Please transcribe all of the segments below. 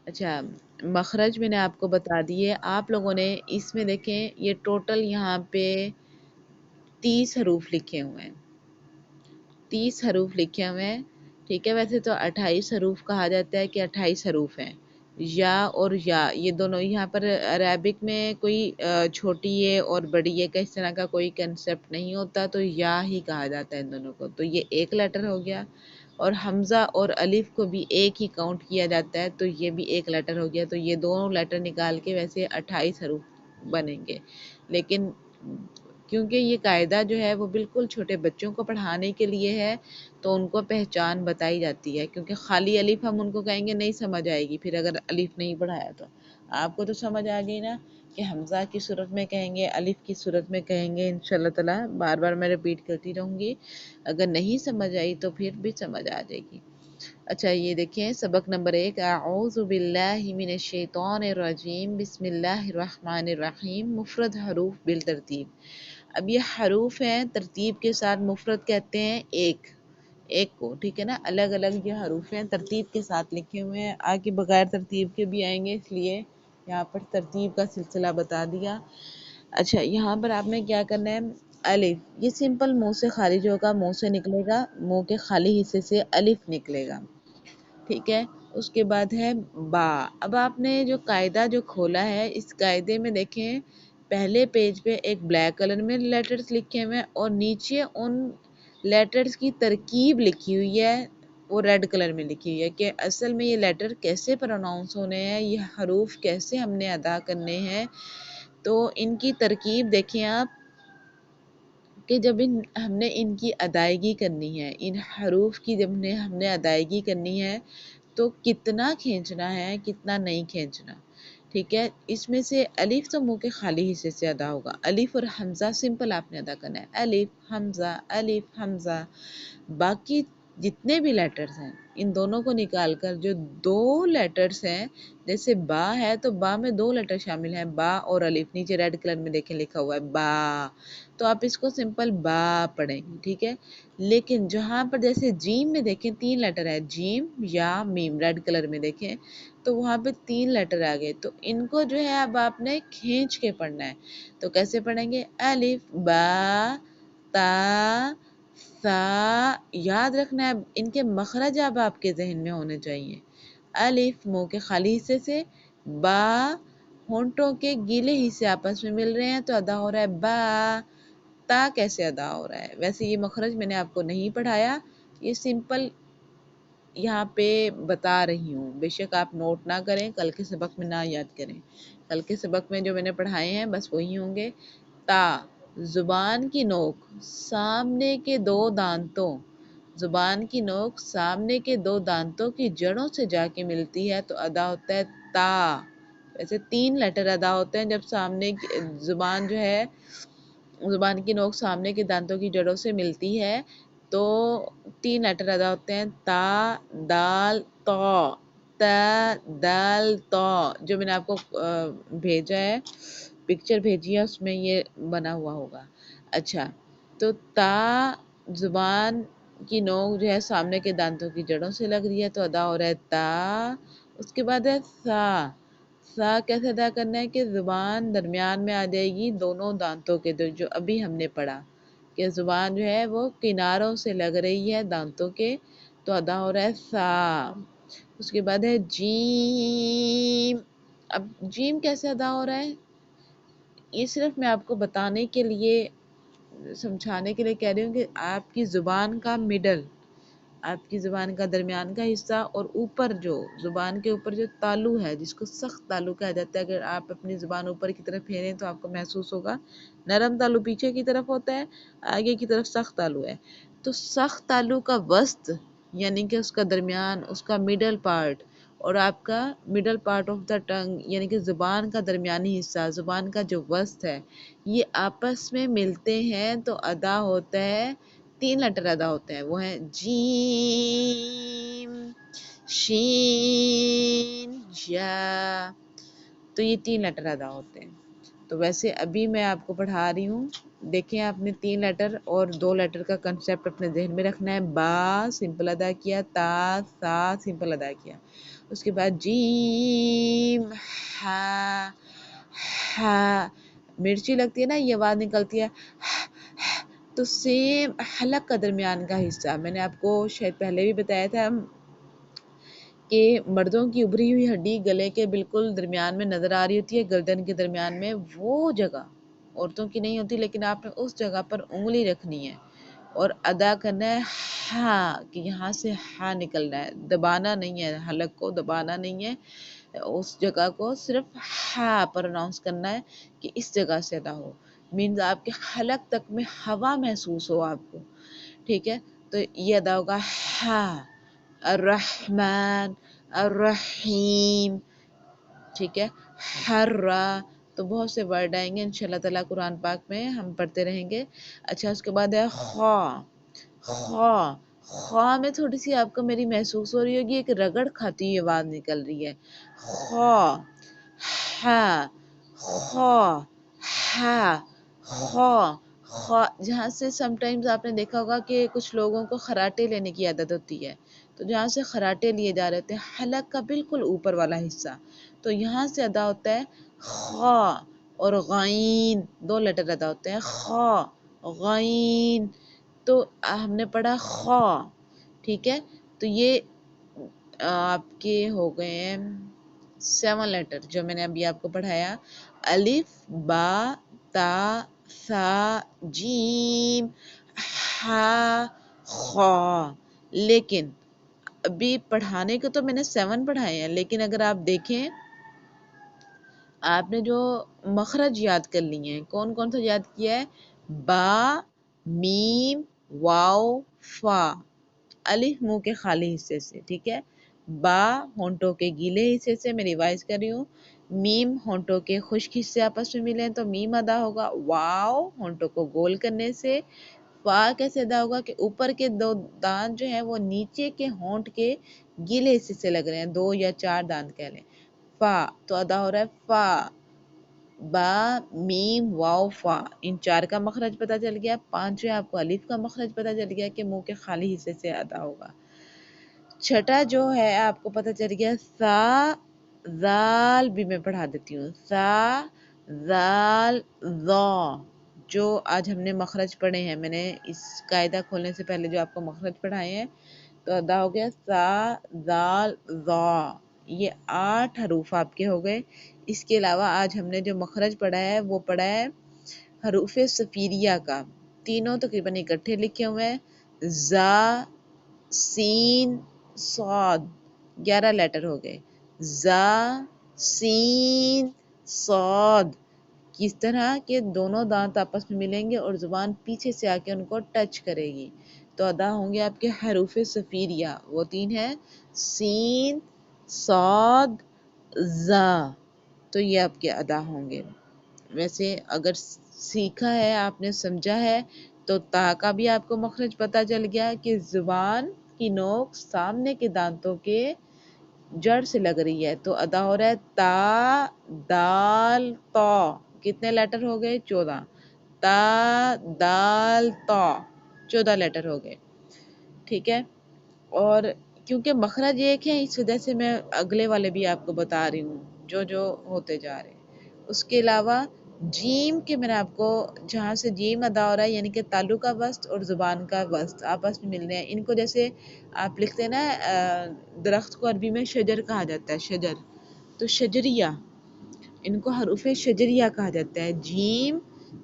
اچھا، مخرج میں نے آپ کو بتا دیے، آپ لوگوں نے اس میں دیکھیں یہ ٹوٹل یہاں پہ 30 حروف لکھے ہوئے ہیں، 30 حروف لکھے ہوئے ہیں، ٹھیک ہے۔ ویسے تو 28 حروف کہا جاتا ہے کہ 28 حروف ہیں، یا اور یا یہ دونوں یہاں پر عربک میں کوئی چھوٹی ہے اور بڑی ہے کا اس طرح کا کوئی کنسپٹ نہیں ہوتا، تو یا ہی کہا جاتا ہے ان دونوں کو، تو یہ ایک لیٹر ہو گیا، اور حمزہ اور الف کو بھی ایک ہی کاؤنٹ کیا جاتا ہے، تو یہ بھی ایک لیٹر ہو گیا، تو یہ دونوں لیٹر نکال کے ویسے 28 حروف بنیں گے، لیکن کیونکہ یہ قاعدہ جو ہے وہ بالکل چھوٹے بچوں کو پڑھانے کے لیے ہے، تو ان کو پہچان بتائی جاتی ہے، کیونکہ خالی الف ہم ان کو کہیں گے نہیں سمجھ آئے گی، پھر اگر الف نہیں پڑھایا تو آپ کو تو سمجھ آ گئی نا کہ حمزہ کی صورت میں کہیں گے، الف کی صورت میں کہیں گے، انشاءاللہ تعالی بار بار میں ریپیٹ کرتی رہوں گی، اگر نہیں سمجھ آئی تو پھر بھی سمجھ آ جائے گی۔ اچھا یہ دیکھیں سبق نمبر 1، اعوذ باللہ من الشیطان الرجیم، بسم اللہ الرحمن الرحیم، مفرد حروف بالترتیب۔ اب یہ حروف ہیں ترتیب کے ساتھ، مفرد کہتے ہیں ایک کو، ٹھیک ہے نا، الگ الگ یہ حروف ہیں ترتیب کے ساتھ لکھے ہوئے ہیں، آگے بغیر ترتیب کے بھی آئیں گے، اس لیے یہاں پر ترتیب کا سلسلہ بتا دیا۔ اچھا یہاں پر آپ نے کیا کرنا ہے، الف یہ سمپل منہ سے خارج ہوگا، منہ سے نکلے گا، منہ کے خالی حصے سے الف نکلے گا، ٹھیک ہے۔ اس کے بعد ہے با۔ اب آپ نے جو قاعدہ جو کھولا ہے، اس قاعدے میں دیکھیں پہلے پیج پہ ایک بلیک کلر میں لیٹرز لکھے ہوئے ہیں، اور نیچے ان لیٹرز کی ترکیب لکھی ہوئی ہے، وہ ریڈ کلر میں لکھی ہوئی ہے کہ اصل میں یہ لیٹر کیسے پروناؤنس ہونے ہیں، یہ حروف کیسے ہم نے ادا کرنے ہیں، تو ان کی ترکیب دیکھیں آپ کہ جب ہم نے ان کی ادائیگی کرنی ہے، ان حروف کی جب ہم نے ادائیگی کرنی ہے تو کتنا کھینچنا ہے کتنا نہیں کھینچنا، ٹھیک ہے۔ اس میں سے الف تو منہ کے خالی حصے سے ادا ہوگا، الف اور حمزہ سمپل آپ نے ادا کرنا ہے، الف حمزہ، باقی جتنے بھی لیٹرز ہیں ان دونوں کو نکال کر جو دو لیٹرز ہیں، جیسے با ہے تو با میں دو لیٹر شامل ہیں، با اور الف، نیچے ریڈ کلر میں دیکھیں لکھا ہوا ہے با، تو آپ اس کو سمپل با پڑھیں گے، ٹھیک ہے۔ لیکن جہاں پر جیسے جیم میں دیکھیں 3 لیٹر ہے، جیم یا میم، ریڈ کلر میں دیکھیں تو وہاں پہ 3 لیٹر آ گئے، تو ان کو جو ہے اب آپ نے کھینچ کے پڑھنا ہے، تو کیسے پڑھیں گے، الف با تا سا، یاد رکھنا ہے ان کے مخرج اب آپ کے ذہن میں ہونے چاہیے، الف منہ کے خالی حصے سے، با ہونٹوں کے گیلے حصے آپس میں مل رہے ہیں تو ادا ہو رہا ہے با، تا کیسے ادا ہو رہا ہے، ویسے یہ مخرج میں نے آپ کو نہیں پڑھایا، یہ سمپل یہاں پہ بتا رہی ہوں، بے شک آپ نوٹ نہ کریں، کل کے سبق میں نہ یاد کریں، کل کے سبق میں جو میں نے پڑھائے ہیں بس وہی ہوں گے۔ تا زبان کی نوک سامنے کے دو دانتوں، زبان کی نوک سامنے کے دو دانتوں کی جڑوں سے جا کے ملتی ہے تو ادا ہوتا ہے تا، ویسے 3 لیٹر ادا ہوتے ہیں جب سامنے زبان جو ہے، زبان کی نوک سامنے کے دانتوں کی جڑوں سے ملتی ہے تو 3 لیٹر ادا ہوتے ہیں، تا دال تو، تا دال تو، جو میں نے آپ کو بھیجا ہے، پکچر بھیجی ہے اس میں یہ بنا ہوا ہوگا۔ اچھا تو تا زبان کی نوک جو ہے سامنے کے دانتوں کی جڑوں سے لگ رہی ہے تو ادا ہو رہا ہے تا، اس کے بعد ہے سا، سا کیسے ادا کرنا ہے کہ زبان درمیان میں آ جائے گی دونوں دانتوں کے، جو ابھی ہم نے پڑھا کہ زبان جو ہے وہ کناروں سے لگ رہی ہے دانتوں کے تو ادا ہو رہا ہے سا۔ اس کے بعد ہے جیم، اب جیم کیسے ادا ہو رہا ہے، یہ صرف میں آپ کو بتانے کے لیے، سمجھانے کے لیے کہہ رہی ہوں کہ آپ کی زبان کا مڈل، آپ کی زبان کا درمیان کا حصہ اور اوپر جو زبان کے اوپر جو تالو ہے جس کو سخت تالو کہا جاتا ہے، اگر آپ اپنی زبان اوپر کی طرف پھیریں تو آپ کو محسوس ہوگا نرم تالو پیچھے کی طرف ہوتا ہے، آگے کی طرف سخت تالو ہے، تو سخت تالو کا وسط یعنی کہ اس کا درمیان، اس کا مڈل پارٹ، اور آپ کا مڈل پارٹ آف دا ٹنگ یعنی کہ زبان کا درمیانی حصہ، زبان کا جو وسط ہے، یہ آپس میں ملتے ہیں تو ادا ہوتا ہے 3 لیٹر ادا ہوتے ہیں، وہ ہیں جیم شین یا، تو یہ 3 لیٹر ادا ہوتے ہیں۔ تو ویسے ابھی میں آپ کو پڑھا رہی ہوں، دیکھیں آپ نے 3 لیٹر اور 2 لیٹر کا کنسیپٹ اپنے ذہن میں رکھنا ہے، با سمپل ادا کیا، تا سا سمپل ادا کیا، اس کے بعد جیم ہا ہا، مرچی لگتی ہے نا یہ آواز نکلتی ہے، تو سیم حلق کا درمیان کا حصہ میں نے آپ کو شاید پہلے بھی بتایا تھا کہ مردوں کی ابری ہوئی ہڈی گلے کے بالکل درمیان میں نظر آ رہی ہوتی ہے، گردن کے درمیان میں، وہ جگہ عورتوں کی نہیں ہوتی، لیکن آپ نے اس جگہ پر انگلی رکھنی ہے اور ادا کرنا ہے ہا، کہ یہاں سے ہا نکلنا ہے، دبانا نہیں ہے، حلق کو دبانا نہیں ہے، اس جگہ کو صرف ہا پروناؤنس کرنا ہے کہ اس جگہ سے ادا ہو، مینز آپ کے حلق تک میں ہوا محسوس ہو آپ کو، ٹھیک ہے؟ تو یہ ادا ہوگا ہا، الرحمن، الرحیم، ٹھیک ہے؟ حرا، تو بہت سے ورڈ آئیں گے انشاءاللہ تعالیٰ قرآن پاک میں ہم پڑھتے رہیں گے۔ اچھا اس کے بعد ہے خا، خا، خا میں تھوڑی سی آپ کو میری محسوس ہو رہی ہوگی ایک رگڑ کھاتی ہوئی آواز نکل رہی ہے، خا، ہا، خا، ہا، خا، خا، جہاں سے سم ٹائمز آپ نے دیکھا ہوگا کہ کچھ لوگوں کو خراٹے لینے کی عادت ہوتی ہے، تو جہاں سے خراٹے لیے جا رہے تھے حلق کا بالکل اوپر والا حصہ، تو یہاں سے ادا ہوتا ہے خا، اور غین، دو لیٹر ادا ہوتے ہیں، خا، غین، تو ہم نے پڑھا خا، ٹھیک ہے؟ تو یہ آپ کے ہو گئے ہیں 7 لیٹر جو میں نے ابھی آپ کو پڑھایا، الف، با، تا، ثا، جیم، ہا، خا، لیکن ابھی پڑھانے کو تو میں نے 7 پڑھائے ہیں، لیکن اگر آپ دیکھیں آپ نے جو مخرج یاد کر لیے ہیں، کون کون سا یاد کیا ہے؟ با، میم، واو، فا، الف منہ کے خالی حصے سے، ٹھیک ہے؟ با ہونٹوں کے گیلے حصے سے، میں ریوائز کر رہی ہوں، میم ہونٹوں کے خشک حصے آپس میں ملیں تو میم ادا ہوگا، واو ہونٹوں کو گول کرنے سے، فا کیسے ادا ہوگا کہ اوپر کے 2 دانت جو ہیں وہ نیچے کے ہونٹ کے گیلے حصے سے لگ رہے ہیں، 2 یا 4 دانت کہہ لیں، فا تو ادا ہو رہا ہے فا، با، میم، واو، فا، ان 4 کا مخرج پتہ چل گیا، 5 آپ کو الف کا مخرج پتہ چل گیا کہ منہ کے خالی حصے سے ادا ہوگا۔ چھٹا جو ہے آپ کو پتہ چل گیا سا، زال بھی میں پڑھا دیتی ہوں، سا، زال، ذا، جو آج ہم نے مخرج پڑھے ہیں، میں نے اس قاعدہ کھولنے سے پہلے جو آپ کو مخرج پڑھائے ہیں، تو ادا ہو گیا سا، زال، ذا، یہ 8 حروف آپ کے ہو گئے۔ اس کے علاوہ آج ہم نے جو مخرج پڑھا ہے وہ پڑھا ہے حروف صفیریہ کا، تینوں تقریباً اکٹھے لکھے ہوئے ہیں، زا، سین، صاد، 11 لیٹر ہو گئے، زا، سین، صاد، کس طرح کہ دونوں دانت آپس میں ملیں گے اور زبان پیچھے سے آ کے ان کو ٹچ کرے گی، تو ادا ہوں گے آپ کے حروف صفیریہ، وہ 3 ہیں، سین، صاد، زا، تو یہ آپ کے ادا ہوں گے۔ ویسے اگر سیکھا ہے آپ نے، سمجھا ہے، تو تا کا بھی آپ کو مخرج پتہ چل گیا کہ زبان کی نوک سامنے کے دانتوں کے جڑ سے لگ رہی ہے، تو ادا ہو رہا ہے تا، دال، تا، کتنے لیٹر ہو گئے؟ 14، تا، دال، تا، 14 لیٹر ہو گئے، ٹھیک ہے؟ اور کیونکہ مخرج ایک ہے اس وجہ سے میں اگلے والے بھی آپ کو بتا رہی ہوں جو ہوتے جا رہے ہیں۔ اس کے علاوہ جیم کے میں نے آپ کو جہاں سے جیم ادا ہو رہا ہے یعنی کہ تالو کا وسط اور زبان کا وسط آپس میں مل رہے ہیں، ان کو جیسے آپ لکھتے ہیں نا درخت کو عربی میں شجر کہا جاتا ہے، شجر، تو شجریہ، ان کو حروف شجریہ کہا جاتا ہے، جیم،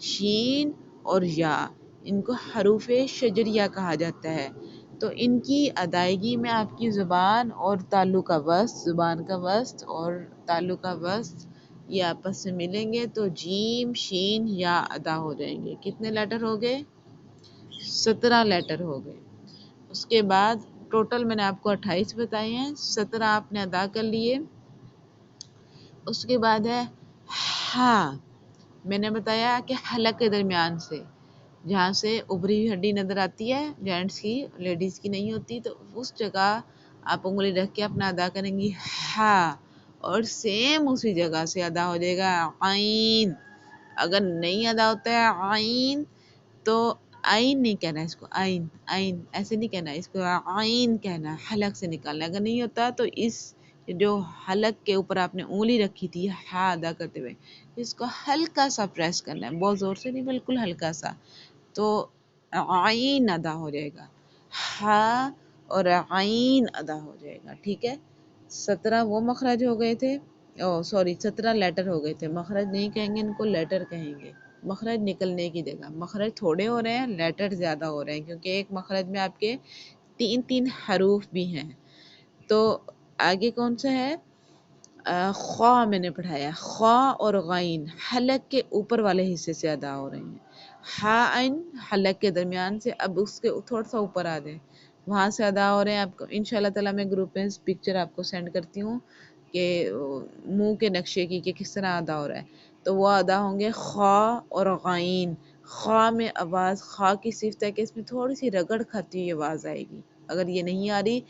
شین اور یا، ان کو حروف شجریہ کہا جاتا ہے، تو ان کی ادائیگی میں آپ کی زبان اور تالو کا وسط، زبان کا وسط اور تالو کا وسط یہ آپس میں ملیں گے تو جیم، شین، یا ادا ہو جائیں گے۔ کتنے لیٹر ہو گئے؟ 17 لیٹر ہو گئے۔ اس کے بعد ٹوٹل میں نے آپ کو 28 بتائے ہیں، 17 آپ نے ادا کر لیے۔ اس کے بعد ہے ہا، میں نے بتایا کہ حلق کے درمیان سے جہاں سے ابری ہوئی ہڈی نظر آتی ہے جینٹس کی، لیڈیز کی نہیں ہوتی، تو اس جگہ آپ انگلی رکھ کے اپنا ادا کریں گی ہا، اور سیم اسی جگہ سے ادا ہو جائے گا عین۔ اگر نہیں ادا ہوتا ہے عین تو عین نہیں کہنا اس کو، عین، عین ایسے نہیں کہنا، اس کو عین کہنا ہے، حلق سے نکالنا ہے۔ اگر نہیں ہوتا تو اس جو حلق کے اوپر آپ نے انگلی رکھی تھی ہا ادا کرتے ہوئے، اس کو ہلکا سا پریس کرنا ہے، بہت زور سے نہیں، بالکل ہلکا سا، تو عین ادا ہو جائے گا، ہا اور عین ادا ہو جائے گا، ٹھیک ہے۔ 17 وہ مخرج ہو گئے تھے، 17 لیٹر ہو گئے تھے، مخرج نہیں کہیں گے ان کو، لیٹر کہیں گے، مخرج نکلنے کی جگہ، مخرج تھوڑے ہو رہے ہیں، لیٹر زیادہ ہو رہے ہیں، کیونکہ ایک مخرج میں آپ کے 3 حروف بھی ہیں۔ تو آگے کون سا ہے؟ خوا میں نے پڑھایا، خوا اور غین حلق کے اوپر والے حصے سے ادا ہو رہے ہیں، ہا عین حلق کے درمیان سے، اب اس کے تھوڑا سا اوپر آ جائیں، وہاں سے ادا ہو رہے ہیں۔ آپ کو انشاءاللہ تعالیٰ میں گروپ میں پکچر آپ کو سینڈ کرتی ہوں کہ منہ کے نقشے کی کہ کس طرح ادا ہو رہا ہے، تو وہ ادا ہوں گے خوا اور غین۔ خوا میں آواز، خوا کی صفت ہے کہ اس میں تھوڑی سی رگڑ کھاتی ہوئی آواز آئے گی، اگر یہ نہیں آ رہی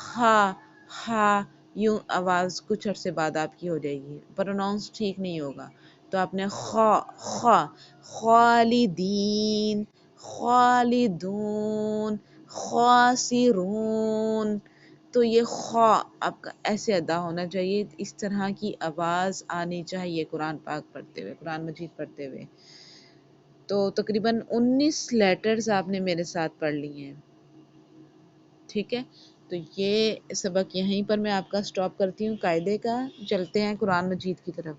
خا ہا، یوں آواز کچھ عرصے بعد آپ کی ہو جائے گی، پروناؤنس ٹھیک نہیں ہوگا، تو آپ نے خا خا، خالدین، خالدون، خاسرون، تو یہ خا آپ کا ایسے ادا ہونا چاہیے، اس طرح کی آواز آنی چاہیے قرآن پاک پڑھتے ہوئے، قرآن مجید پڑھتے ہوئے۔ تو تقریباً 19 لیٹرز آپ نے میرے ساتھ پڑھ لی ہیں، ٹھیک ہے۔ تو یہ سبق یہیں پر میں آپ کا سٹاپ کرتی ہوں قاعدے کا، چلتے ہیں قرآن مجید کی طرف۔